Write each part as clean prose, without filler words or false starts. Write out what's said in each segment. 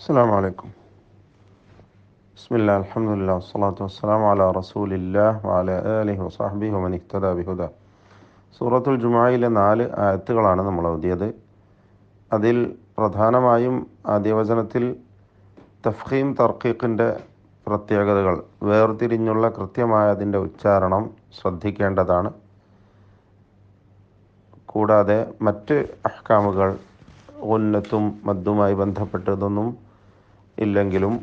السلام عليكم. بسم الله الحمد لله والصلاة والسلام على رسول الله وعلى آله وصحبه ومن اهتدى بهداه. സൂറത്തുൽ ജുമുഅയിലെ 4 ആയത്തുകളാണ് നമ്മൾ ഓതിയത്. അതിൽ പ്രധാനമായും ആദ്യവചനത്തിൽ തഫ്ഖീം തർക്കീഖിൻ്റെ പ്രത്യേകതകൾ വേർതിരിഞ്ഞുള്ള കൃത്യമായ അതിൻ്റെ ഉച്ചാരണം ശ്രദ്ധിക്കേണ്ടതാണ്. കൂടാതെ മറ്റ് അഹ്കാമുകൾ ഉന്നത്തും മദ്ദുമായി ബന്ധപ്പെട്ടതൊന്നും ഇല്ലെങ്കിലും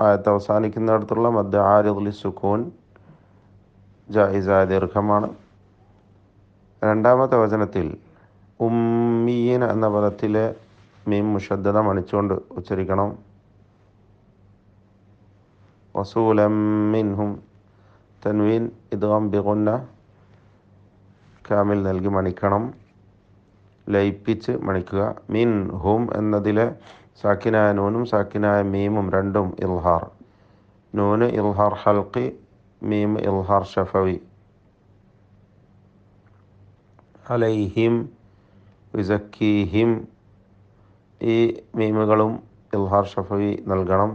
ആയത്ത് അവസാനിക്കുന്നിടത്തുള്ള മദ് ആരിദ് സുക്കൂൻ ജായിസായ ദീർഘമാണ്. രണ്ടാമത്തെ വചനത്തിൽ ഉമ്മീൻ എന്ന പദത്തിലെ മീം മുഷദ്ദദ മണിച്ചുകൊണ്ട് ഉച്ചരിക്കണം. റസൂലം മിൻഹും തൻവീൻ ഇദ്ഗാം ബിഗുന്ന കാമിൽ നൽകി മണിക്കണം, ലയിപ്പിച്ച് മണിക്കുക. മിൻ ഹും എന്നതിലെ സാക്കിനായ നൂനും സാക്കിനായ മീമും രണ്ടും ഇൽഹാർ. നൂന് ഇൽഹാർ ഹൽക്കി, മീം ഇൽഹാർ ഷഫവി. അലൈഹിം യുസക്കീഹിം, ഈ മീമുകളും ഇൽഹാർ ഷഫവി നൽകണം.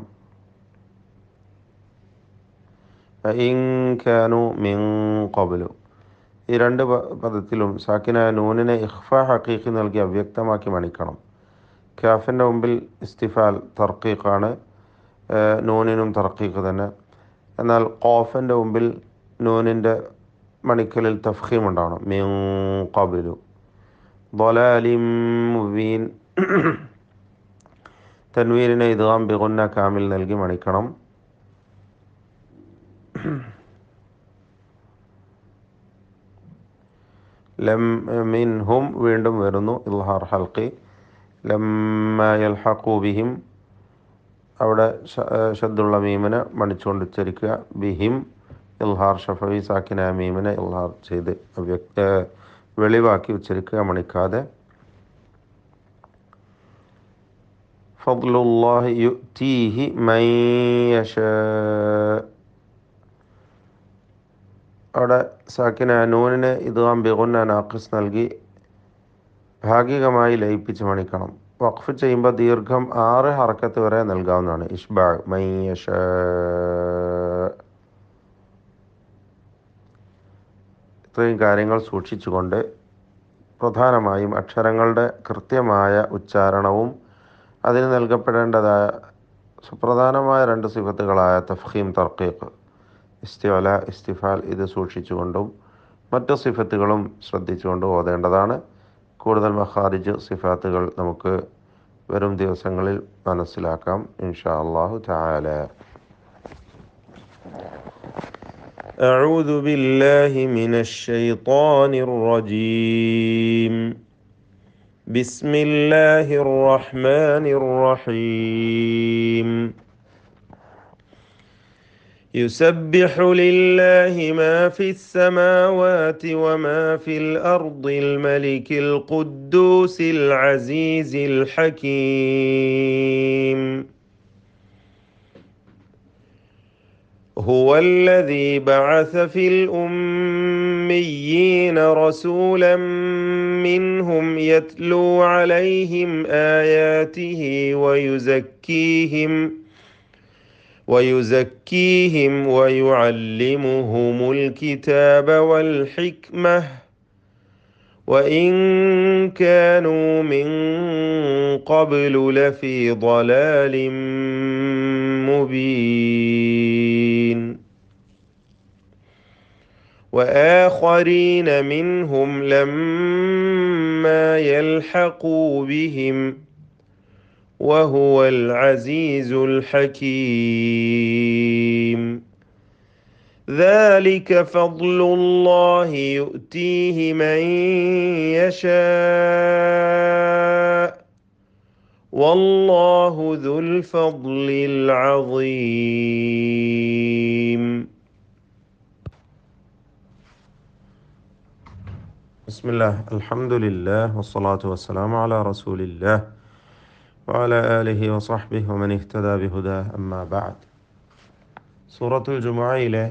ഇൻ കാനു മിൻ ഖബ്ലു, ഈ രണ്ട് പദത്തിലും സാക്കിനായ നൂനിനെ ഇഖ്ഫ ഹഖീഖി നൽകി അവ്യക്തമാക്കി മണിക്കണം. കാഫിൻ്റെ മുമ്പിൽ ഇസ്തിഫാൽ തർക്കീഖാണ്, നൂനിനും തർക്കീഖ് തന്നെ. എന്നാൽ ഖാഫിൻ്റെ മുമ്പിൽ നൂനിൻ്റെ മണിക്കലിൽ തഫ്ഖീം ഉണ്ടാവണം. മിൻ ഖബ്ലു. ളലാലിം മുബീൻ, തൻവീനിനെ ഇദ്ഗാം ബിഗുന്ന കാമിൽ നൽകി മണിക്കണം. ലം മിൻഹും വീണ്ടും വരുന്നു ഇൽഹാർ ഹൽക്കി. ലമ്മ യൽഹഖു ബിഹിം, അവിടെ ഷദ്ദുള്ള മീമിനെ മണിച്ചുകൊണ്ട് ഉച്ചരിക്കുക. ബിഹിം ഇൽഹാർ ഷഫവി, സാക്കിനായ മീമിനെ ഇൽഹാർ ചെയ്ത് വെളിവാക്കി ഉച്ചരിക്കുക, മണിക്കാതെ. ഫദ്ലുല്ലാഹി യുഅ്തീഹി മൻ യശാ, അവിടെ സാക്കിനായ നൂനിനെ ഇദ്ഗാം ബിഗുന്ന നാഖിസ് നൽകി ഭാഗികമായി ലയിപ്പിച്ച് മണിക്കണം. വഖഫ് ചെയ്യുമ്പോൾ ദീർഘം 6 ഹർക്കത്ത് വരെ നൽകാവുന്നതാണ്. ഇഷ്ബാ മൻ യശാ. ഇത്രയും കാര്യങ്ങൾ സൂക്ഷിച്ചുകൊണ്ട് പ്രധാനമായും അക്ഷരങ്ങളുടെ കൃത്യമായ ഉച്ചാരണവും അതിന് നൽകപ്പെടേണ്ടതായ സുപ്രധാനമായ 2 സിഫത്തുകളായ തഫ്ഖീം തർക്കീഖ്, ഇസ്തിഅല ഇസ്തിഫാൽ, ഇത് സൂക്ഷിച്ചുകൊണ്ടും മറ്റു സിഫത്തുകളും ശ്രദ്ധിച്ചുകൊണ്ടും ഓതേണ്ടതാണ്. കൂടുതൽ മഖാരിജ് സിഫാത്തുകൾ നമുക്ക് വരും ദിവസങ്ങളിൽ മനസ്സിലാക്കാം ഇൻഷാ അല്ലാഹു തആല. അഊദു ബില്ലാഹി മിനശ് ശൈത്വാനിർ റജീം. ബിസ്മില്ലാഹിർ റഹ്മാനിർ റഹീം. يسبح لله ما في السماوات وما في الأرض الملك القدوس العزيز الحكيم. هو الذي بعث في الأميين رسولا منهم يتلو عليهم آياته ويزكيهم ويعلمهم الكتاب والحكمة وإن كانوا من قبل لفي ضلال مبين. وآخرين منهم لما يلحقوا بهم وهو العزيز الحكيم. ذلك فضل الله يؤتيه من يشاء والله ذو الفضل العظيم. بسم الله الحمد لله والصلاة والسلام على رسول الله وعلى آله وصحبه ومن اهتدى بهداه أما بعد. സൂറത്തുൽ ജുമുഅയിലെ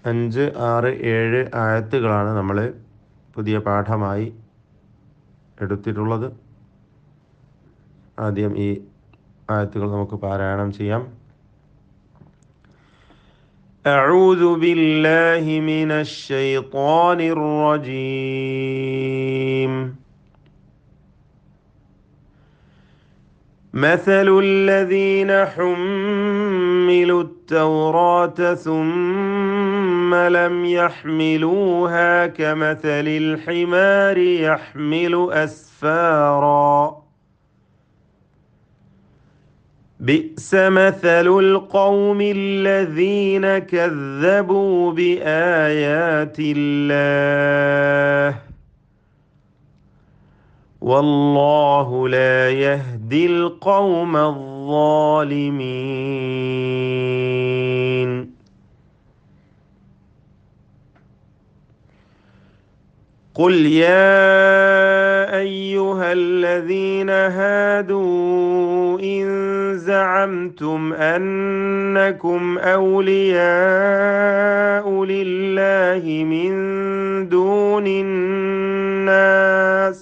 5, 6, 7 ആയത്തുകളാണ് നമ്മൾ പുതിയ പാഠമായി എടുത്തിട്ടുള്ളത്. ആദ്യം ഈ ആയത്തുകൾ നമുക്ക് പാരായണം ചെയ്യാം. أعوذ بالله من الشيطان الرجيم. مثل الذين حملوا التوراة ثم لم يحملوها كمثل الحمار يحمل أسفارا بئس مثل القوم الذين كذبوا بآيات الله والله لا يهدي القوم الظالمين. قل يا أيها الذين هادوا إن زعمتم أنكم أولياء لله من دون الناس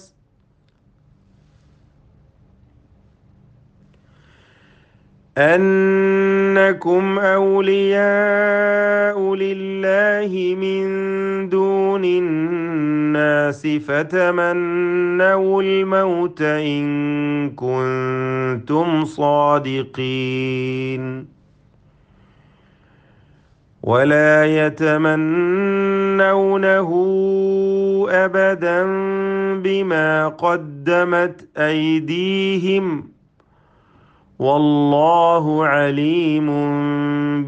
فتمنوا الموت إن كنتم صادقين ولا يتمنونه أبدا بما قدمت أيديهم والله عليم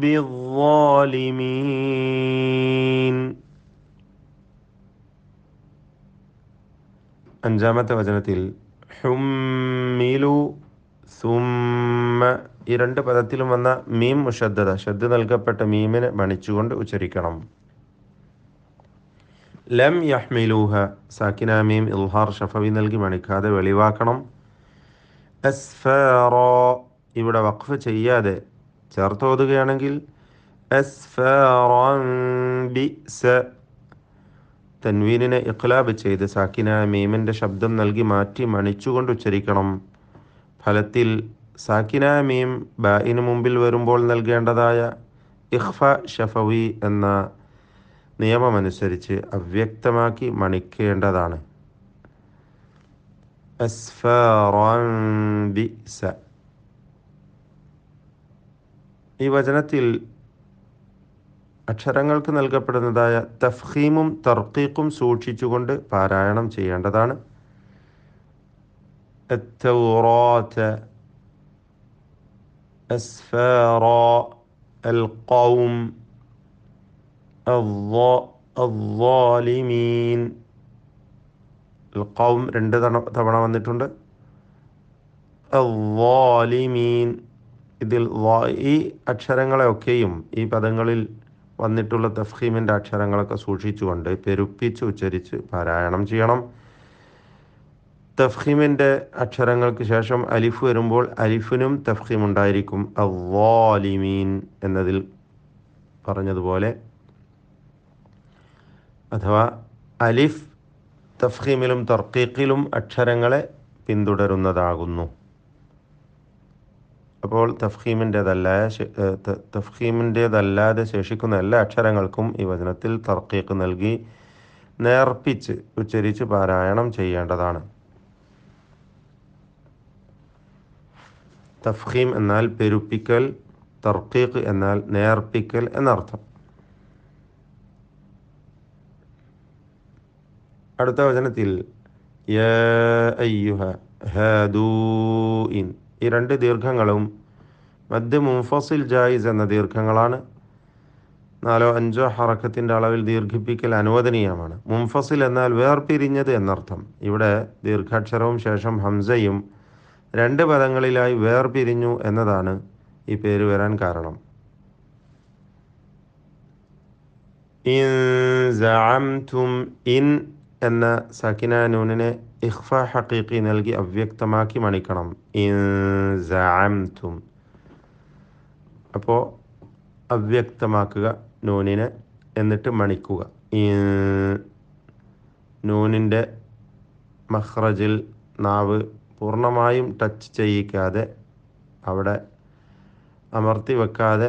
بالظالمين. അഞ്ചാമത്തെ വചനത്തിൽ ഹുമ്മിലു സുമ്മ ഈ രണ്ട് പദത്തിലും വന്ന മീം മുഷദ്ദദ ഷദ്ദ് നൽകപ്പെട്ട മീമിനെ മണിച്ചുകൊണ്ട് ഉച്ചരിക്കണം. ലം യഹ്മിലൂഹ സാക്കിന മീം ഇൽഹാർ ഷഫവി നൽകി മണിക്കാതെ വെളിവാക്കണം. അസ്ഫാറ ഇവിടെ വഖഫ് ചെയ്യാതെ ചേർത്തോതുകയാണെങ്കിൽ അസ്ഫാറൻ ബിസ തൻവീനിനെ ഇഖ്ലാബ് ചെയ്ത് സാക്കിന മീമിൻ്റെ ശബ്ദം നൽകി മാറ്റി മണിച്ചുകൊണ്ട് ഉച്ചരിക്കണം. ഫലത്തിൽ സാക്കിന മീം ബായിന് മുമ്പിൽ വരുമ്പോൾ നൽകേണ്ടതായ ഇഖ്ഫ ഷഫവി എന്ന നിയമമനുസരിച്ച് അവ്യക്തമാക്കി മണിക്കേണ്ടതാണ്. അസ്ഫാറൻ ബിസ. ഈ വചനത്തിൽ അക്ഷരങ്ങൾക്ക് നൽകപ്പെടുന്നതായ തഫ്ഖീമും തർക്കീഖും സൂക്ഷിച്ചുകൊണ്ട് പാരായണം ചെയ്യേണ്ടതാണ്. التوراة أسفارا القوم الظالمين. القوم രണ്ട് തവണ വന്നിട്ടുണ്ട്. الظالمين ഇതിൽ ഈ അക്ഷരങ്ങളെയൊക്കെയും ഈ പദങ്ങളിൽ വന്നിട്ടുള്ള തഫ്ഖീമിൻ്റെ അക്ഷരങ്ങളൊക്കെ സൂക്ഷിച്ചുകൊണ്ട് പെരുപ്പിച്ച് ഉച്ചരിച്ച് പാരായണം ചെയ്യണം. തഫ്ഖീമിൻ്റെ അക്ഷരങ്ങൾക്ക് ശേഷം അലിഫ് വരുമ്പോൾ അലിഫിനും തഫ്ഖീം ഉണ്ടായിരിക്കും. അദ്ദാലിമീൻ എന്നതിൽ പറഞ്ഞതുപോലെ, അഥവാ അലിഫ് തഫ്ഖീമിലും തർക്കീഖിലും അക്ഷരങ്ങളെ പിന്തുടരുന്നതാകുന്നു. അപ്പോൾ തഫ്ഖീമിൻ്റേതല്ലാതെ ശേഷിക്കുന്ന എല്ലാ അക്ഷരങ്ങൾക്കും ഈ വചനത്തിൽ തർക്കീഖ് നൽകി നേർപ്പിച്ച് ഉച്ചരിച്ച് പാരായണം ചെയ്യേണ്ടതാണ്. തഫ്ഖീം എന്നാൽ പെരുപ്പിക്കൽ, തർക്കീഖ് എന്നാൽ നേർപ്പിക്കൽ എന്നർത്ഥം. അടുത്ത വചനത്തിൽ യാ അയ്യുഹ ഹാദൂഇൻ ഈ രണ്ട് ദീർഘങ്ങളും മദ് മുൻഫസിൽ ജായിസ് എന്ന ദീർഘങ്ങളാണ്. 4-5 ഹറക്കത്തിൻ്റെ അളവിൽ ദീർഘിപ്പിക്കൽ അനുവദനീയമാണ്. മുൻഫസിൽ എന്നാൽ വേർപിരിഞ്ഞത് എന്നർത്ഥം. ഇവിടെ ദീർഘാക്ഷരവും ശേഷം ഹംസയും രണ്ട് പദങ്ങളിലായി വേർപിരിഞ്ഞു എന്നതാണ് ഈ പേര് വരാൻ കാരണം. ഇൻ സഅംതും ഇൻ എന്ന സകിന നൂനിനെ ഇഖ്ഫ ഹഖീഖി നൽകി അവ്യക്തമാക്കി മണിക്കണം. ഇൻ സഅംതും. അപ്പോൾ അവ്യക്തമാക്കുക നൂനിനെ, എന്നിട്ട് മണിക്കുക. നൂനിൻ്റെ മഖ്റജിൽ നാവ് പൂർണ്ണമായും ടച്ച് ചെയ്യിക്കാതെ അവിടെ അമർത്തി വെക്കാതെ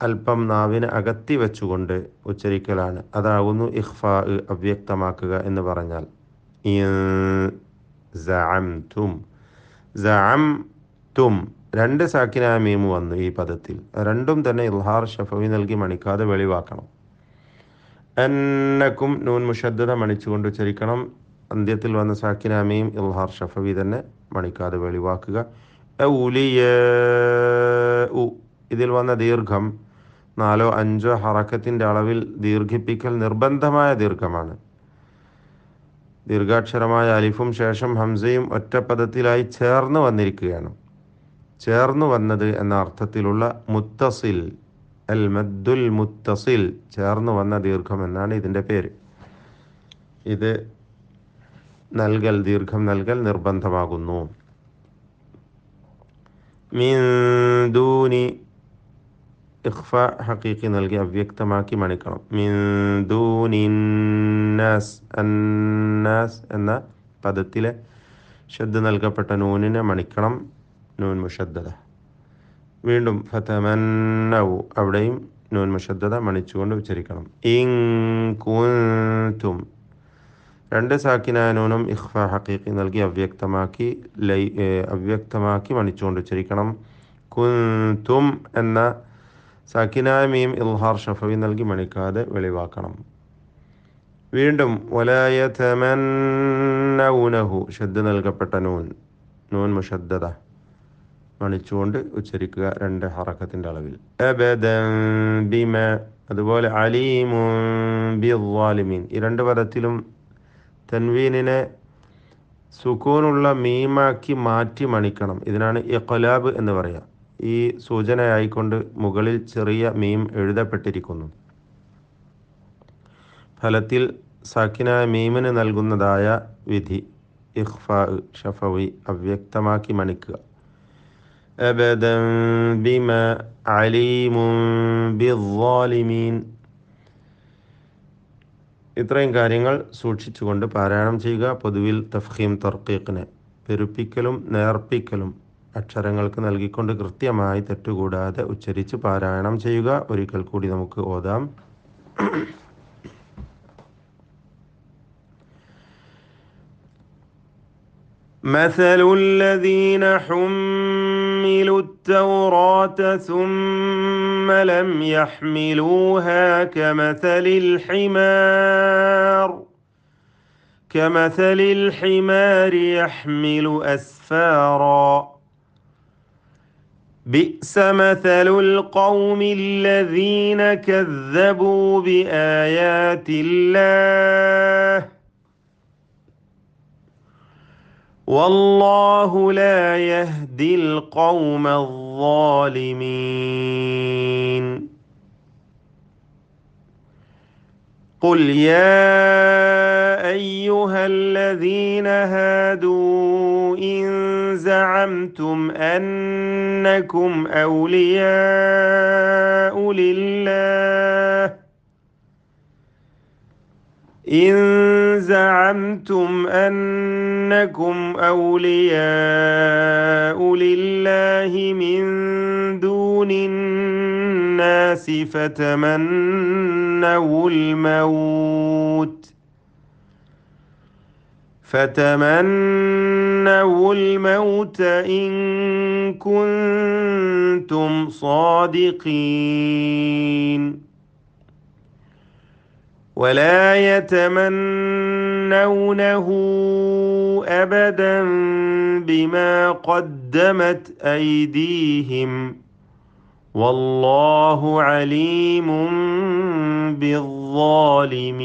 അല്പം നാവിനെ അകത്തി വെച്ചുകൊണ്ട് ഉച്ചരിക്കലാണ്. അതാകുന്നു ഇഖ്ഫാ, അവ്യക്തമാക്കുക എന്ന് പറഞ്ഞാൽ. സഅംതും, സഅംതും, രണ്ട് സാക്കിനായ മീമ് വന്നു ഈ പദത്തിൽ. രണ്ടും തന്നെ ഇൽഹാർ ഷഫവി നൽകി മണിക്കാതെ വെളിവാക്കണം. അന്നക്കും നൂൻ മുഷദ്ദദ മണിച്ചുകൊണ്ട് ഉച്ചരിക്കണം. അന്ത്യത്തിൽ വന്ന സാക്കിന മീം ഇൽഹാർ ഷഫവി തന്നെ മണിക്കാതെ വെളിവാക്കുക. ഔലിയാഉ, ഇതിൽ വന്ന ദീർഘം 4-5 ഹറക്കത്തിൻ്റെ അളവിൽ ദീർഘിപ്പിക്കൽ നിർബന്ധമായ ദീർഘമാണ്. ദീർഘാക്ഷരമായ അലിഫും ശേഷം ഹംസയും ഒറ്റ പദത്തിലായി ചേർന്ന് വന്നിരിക്കുകയാണ്. ചേർന്ന് വന്നത് എന്ന അർത്ഥത്തിലുള്ള മുത്തസിൽ, അൽ മദ്ദുൽ മുത്തസിൽ, ചേർന്ന് വന്ന ദീർഘം എന്നാണ് ഇതിൻ്റെ പേര്. ഇത് നൽകൽ, ദീർഘം നൽകൽ നിർബന്ധമാകുന്നു. മിൻ ദൂനി, ഇഖ്ഫ ഹഖീഖി നൽകി അവ്യക്തമാക്കി മണിക്കണം. മിൻ ദൂനിന്നാസ്, അന്നാസ് എന്ന പദത്തിലെ ഷദ്ദ് നൽകപ്പെട്ട നൂനിനെ മണിക്കണം, നൂൻ മുഷദ്ദദ. വീണ്ടും ഫതമന്നൗ, അവിടെയും നൂൻ മുഷദ്ദദ മണിച്ചുകൊണ്ട് ഉച്ചരിക്കണം. ഇൻ കുൻതും, രണ്ട് സാക്കിനായ നൂനും ഇഖ്ഫ ഹഖീഖി നൽകി അവ്യക്തമാക്കി മണിച്ചുകൊണ്ട് ഉച്ചരിക്കണം. കുൻതും എന്ന സാക്കിനായ മീം ഇൽഹാർ ഷഫവി നൽകി മണിക്കാതെ വെളിവാക്കണം. വീണ്ടും വലാ യതമന്നൗനഹു, ഷദ്ദ് നൽകപ്പെട്ട നൂൻ, നൂൻ മുഷദ്ദദ മണിച്ചുകൊണ്ട് ഉച്ചരിക്കുക 2 ഹറക്കത്തിൻ്റെ അളവിൽ. അബദൻ ബിമ, അതുപോലെ അലീമുൻ ബിദ്ദാലിമീൻ, ഈ 2 പദത്തിലും തൻവീനിനെ സുക്കൂനുള്ള മീമാക്കി മാറ്റി മണിക്കണം. ഇതിനാണ് ഇഖ്ലാബ് എന്ന് പറയുക. ഈ സൂചനയായിക്കൊണ്ട് മുകളിൽ ചെറിയ മീം എഴുതപ്പെട്ടിരിക്കുന്നു. ഫലത്തിൽ സാക്കിനായ മീമിന് നൽകുന്നതായ വിധി ഇഖ്ഫാ ഷഫവി അവ്യക്തമാക്കി മണിക്കുക. അബദൻ ബിമ അലീമുൻ ബിദ്ദാലിമീൻ. ഇത്രയും കാര്യങ്ങൾ സൂക്ഷിച്ചുകൊണ്ട് പാരായണം ചെയ്യുക. പൊതുവിൽ തഫ്ഖീം തർക്കീഖിനെ പെരുപ്പിക്കലും നേർപ്പിക്കലും അക്ഷരങ്ങൾക്ക് നൽകിക്കൊണ്ട് കൃത്യമായി തെറ്റുകൂടാതെ ഉച്ചരിച്ച് പാരായണം ചെയ്യുക. ഒരിക്കൽ കൂടി നമുക്ക് ഓതാം. مثل الذين حملوا التوراة ثم لم يحملوها كمثل الحمار يحمل أسفارا بئس مثل القوم الذين كذبوا بآيات الله والله لا يهدي القوم الظالمين قل يا أيها الذين هادوا إن زعمتم أنكم أولياء لله من دون الناس فتمنوا الموت إن كنتم صادقين ولا يتمنونه أبدا بما قدمت أيديهم والله عليم بالظالمين